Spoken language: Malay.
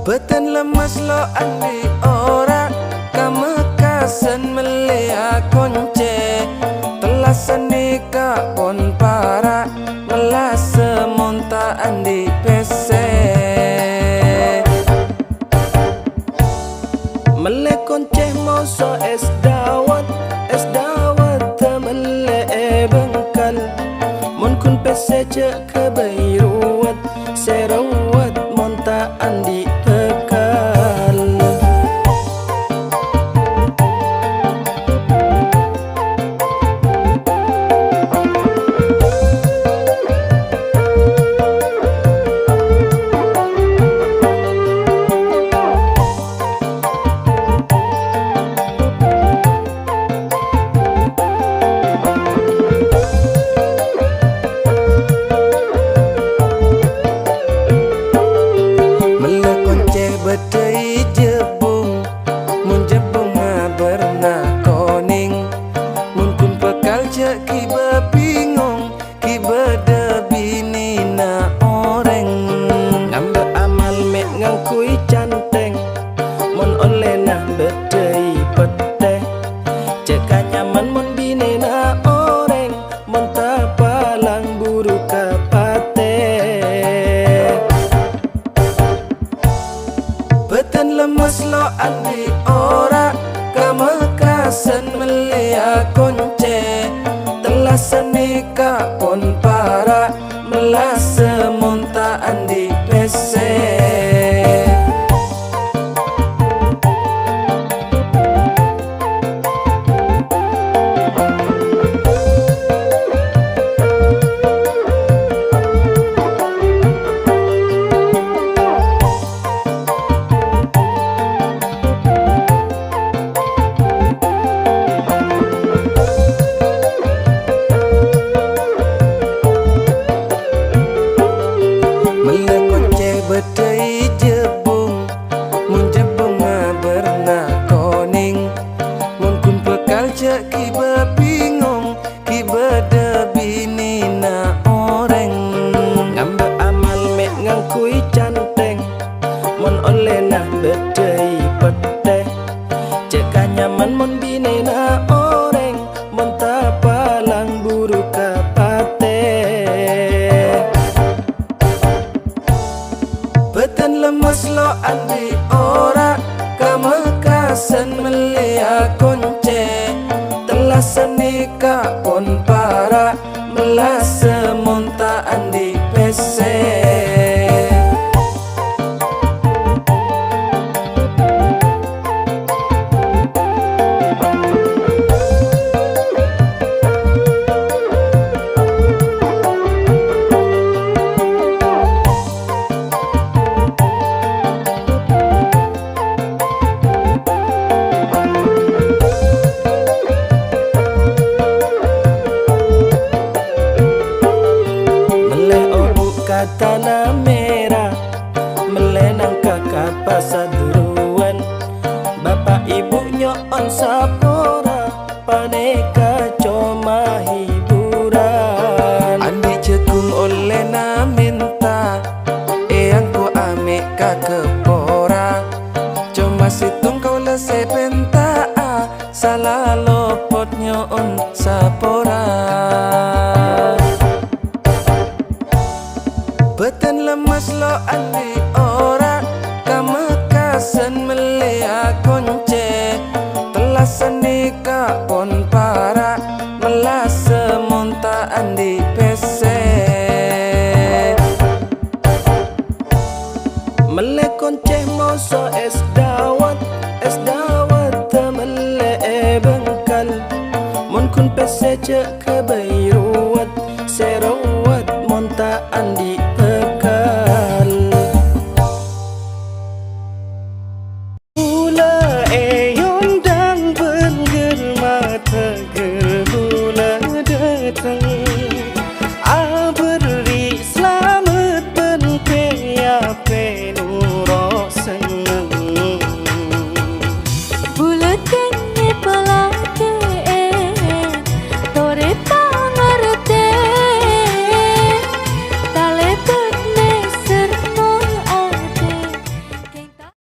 Beten lemes lo andi ora kamekasen melia konce telasan nikah pon para melas semonta andi pese mele konce moso es dawat mele bengkal mon kun pese cek kebairuat serawat monta andi pekal Bedai jebung mun jebung berna koning mun kun pekal cek ki bebingung ki beda bini na oreng ngambil amal mek ngangkui canteng mun oleh na bedai peteh cek nyaman mun bini na oreng mun tapalang buru kapate beten lemes lo andi ora kamekasen melia konce telasan nikah pon para melas semonta andi pese bedai jebung mun jebung berna koning mun kun pekal cek ki bebingung ki beda bini na oreng ngambil amal mek ngangkui canteng mun oleh na bedai peteh cek nyaman mun bini na oreng mun tapalang buru kapate beten lemes lo andi ora kamekasen melia konce telasan nikah pon para melas semonta andi pese tanah merah melenang kakak pasaduruan bapak ibu nyoon sapora paneka coma hiburan andi cekung oleh na minta eyang ku ame kakepora cuma situng kau lese penta salah lopot nyoon sapora beten lemes lo andi ora kamekasen melia konce telasan nikah pon para melas semonta andi pese mele konce moso es dawat mele bengkal mun kun pese cek kebe